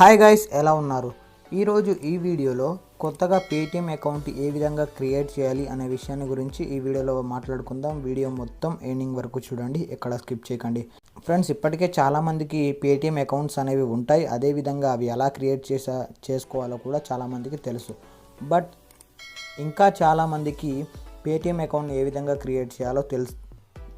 Hi guys, ఎలా ఉన్నారు? ఈరోజు ఈ వీడియోలో కొత్తగా పేటిఎం అకౌంట్ ఏ విధంగా క్రియేట్ చేయాలి అనే విషయాన్ని గురించి ఈ వీడియోలో మాట్లాడుకుందాం. వీడియో మొత్తం ఎండింగ్ వరకు చూడండి, ఎక్కడ స్కిప్ చేయకండి. ఫ్రెండ్స్, ఇప్పటికే చాలామందికి పేటిఎం అకౌంట్స్ అనేవి ఉంటాయి. అదేవిధంగా అవి ఎలా క్రియేట్ చేసుకోవాలో కూడా చాలామందికి తెలుసు. బట్ ఇంకా చాలామందికి పేటిఎం అకౌంట్ ఏ విధంగా క్రియేట్ చేయాలో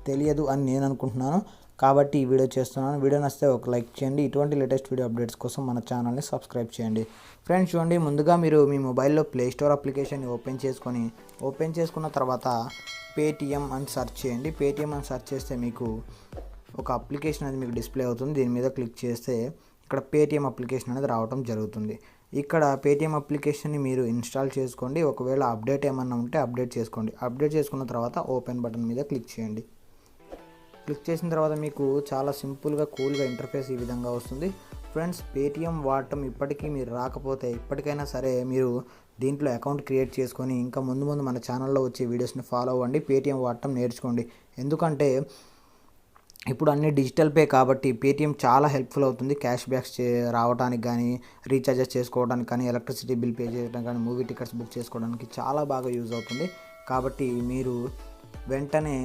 తెలియదు అని నేను అనుకుంటున్నాను. కాబట్టి ఈ వీడియో చేస్తున్నాను. వీడియో నచ్చితే ఒక లైక్ చేయండి. ఇటువంటి లేటెస్ట్ వీడియో అప్డేట్స్ కోసం మన ఛానల్ని సబ్స్క్రైబ్ చేయండి. ఫ్రెండ్స్ చూడండి, ముందుగా మీరు మీ మొబైల్లో ప్లే స్టోర్ అప్లికేషన్ని ఓపెన్ చేసుకున్న తర్వాత పేటిఎం అని సెర్చ్ చేయండి. పేటిఎం అని సెర్చ్ చేస్తే మీకు ఒక అప్లికేషన్ అనేది మీకు డిస్ప్లే అవుతుంది. దీని మీద క్లిక్ చేస్తే ఇక్కడ పేటిఎం అప్లికేషన్ అనేది రావడం జరుగుతుంది. ఇక్కడ పేటిఎం అప్లికేషన్ని మీరు ఇన్స్టాల్ చేసుకోండి. ఒకవేళ అప్డేట్ ఏమన్నా ఉంటే అప్డేట్ చేసుకోండి. అప్డేట్ చేసుకున్న తర్వాత ఓపెన్ బటన్ మీద క్లిక్ చేయండి. క్లిక్ చేసిన తర్వాత మీకు చాలా సింపుల్గా కూల్గా ఇంటర్ఫేస్ ఈ విధంగా వస్తుంది. ఫ్రెండ్స్, పేటిఎం వాడటం ఇప్పటికీ మీరు రాకపోతే ఇప్పటికైనా సరే మీరు దీంట్లో అకౌంట్ క్రియేట్ చేసుకొని ఇంకా ముందు మన ఛానల్లో వచ్చే వీడియోస్ని ఫాలో అవ్వండి. పేటిఎం వాడటం నేర్చుకోండి. ఎందుకంటే ఇప్పుడు అన్ని డిజిటల్ పే కాబట్టి పేటిఎం చాలా హెల్ప్ఫుల్ అవుతుంది. క్యాష్ బ్యాక్స్ రావడానికి కానీ, రీఛార్జెస్ చేసుకోవడానికి కానీ, ఎలక్ట్రిసిటీ బిల్ పే చేయడానికి కానీ, మూవీ టికెట్స్ బుక్ చేసుకోవడానికి చాలా బాగా యూజ్ అవుతుంది. కాబట్టి మీరు వెంటనే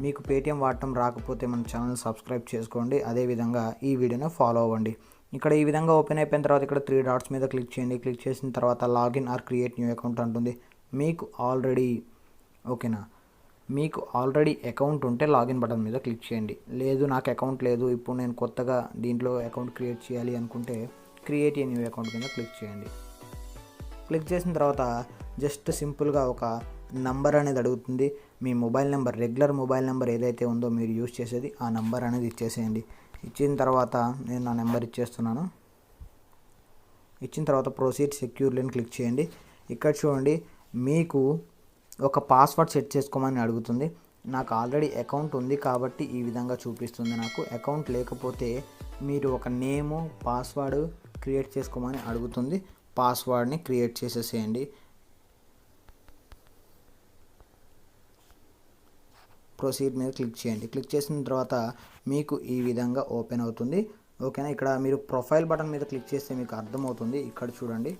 మీకు పేటిఎం వాడటం రాకపోతే మన ఛానల్ సబ్స్క్రైబ్ చేసుకోండి. అదేవిధంగా ఈ వీడియోని ఫాలో అవ్వండి. ఇక్కడ ఈ విధంగా ఓపెన్ అయిపోయిన తర్వాత ఇక్కడ 3 డాట్స్ మీద క్లిక్ చేయండి. క్లిక్ చేసిన తర్వాత login are create new account అంటుంది. మీకు ఆల్రెడీ అకౌంట్ ఉంటే లాగిన్ బటన్ మీద క్లిక్ చేయండి. లేదు, నాకు అకౌంట్ లేదు, ఇప్పుడు నేను కొత్తగా దీంట్లో అకౌంట్ క్రియేట్ చేయాలి అనుకుంటే క్రియేట్ ఏ న్యూ అకౌంట్ మీద క్లిక్ చేయండి. క్లిక్ చేసిన తర్వాత జస్ట్ సింపుల్గా ఒక నంబర్ అనేది అడుగుతుంది. మీ mobile number, regular mobile number ఏదైతే ఉందో మీరు యూజ్ చేసేది, ఆ నెంబర్ అనేది ఇచ్చేసేయండి. ఇచ్చిన తర్వాత నేను నా నెంబర్ ఇచ్చేస్తున్నాను. ఇచ్చిన తర్వాత ప్రొసీడ్ సెక్యూర్లీ అని క్లిక్ చేయండి. ఇక్కడ చూడండి, మీకు ఒక పాస్వర్డ్ సెట్ చేసుకోమని అడుగుతుంది. నాకు ఆల్రెడీ అకౌంట్ ఉంది కాబట్టి ఈ విధంగా చూపిస్తుంది. నాకు అకౌంట్ లేకపోతే మీరు ఒక నేము, పాస్వర్డ్ క్రియేట్ చేసుకోమని అడుగుతుంది. పాస్వర్డ్ని క్రియేట్ చేసేసేయండి. ప్రొసీడ్ మీద క్లిక్ చేయండి. క్లిక్ చేసిన తర్వాత మీకు ఈ విధంగా ఓపెన్ అవుతుంది. ఓకేనా? ఇక్కడ మీరు ప్రొఫైల్ బటన్ మీద క్లిక్ చేస్తే మీకు అర్థమవుతుంది. ఇక్కడ చూడండి.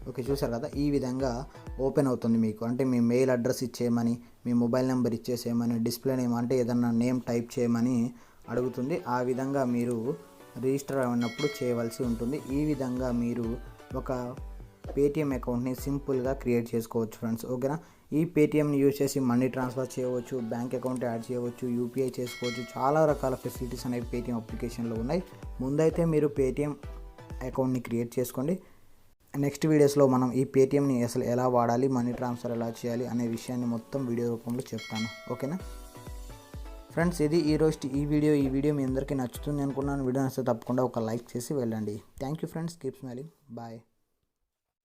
ఓకే, చూసారు కదా? ఈ విధంగా ఓపెన్ అవుతుంది మీకు. అంటే మీ మెయిల్ అడ్రస్ ఇచ్చేయమని, మీ మొబైల్ నెంబర్ ఇచ్చేసేయమని, డిస్ప్లే నేమ్ అంటే ఏదన్నా నేమ్ టైప్ చేయమని అడుగుతుంది. ఆ విధంగా మీరు రిజిస్టర్ అయినప్పుడు చేయవలసి ఉంటుంది. ఈ విధంగా మీరు ఒక పేటిఎం అకౌంట్ని సింపుల్గా క్రియేట్ చేసుకోవచ్చు ఫ్రెండ్స్. ఓకేనా? ఈ పేటిఎంని యూజ్ చేసి మనీ ట్రాన్స్ఫర్ చేయవచ్చు, బ్యాంక్ అకౌంట్ యాడ్ చేయవచ్చు, యూపీఐ చేసుకోవచ్చు. చాలా రకాల ఫెసిలిటీస్ అనేవి పేటిఎం అప్లికేషన్లో ఉన్నాయి. ముందైతే మీరు పేటిఎం అకౌంట్ని క్రియేట్ చేసుకోండి. నెక్స్ట్ వీడియోస్లో మనం ఈ పేటిఎంని అసలు ఎలా వాడాలి, మనీ ట్రాన్స్ఫర్ ఎలా చేయాలి అనే విషయాన్ని మొత్తం వీడియో రూపంలో చెప్తాను. ఓకేనా ఫ్రెండ్స్, ఇది ఈ వీడియో మీ అందరికీ నచ్చుతుంది అనుకున్నాను. వీడియో నచ్చితే తప్పకుండా ఒక లైక్ చేసి వెళ్ళండి. Thank you friends. Keep smiling. Bye.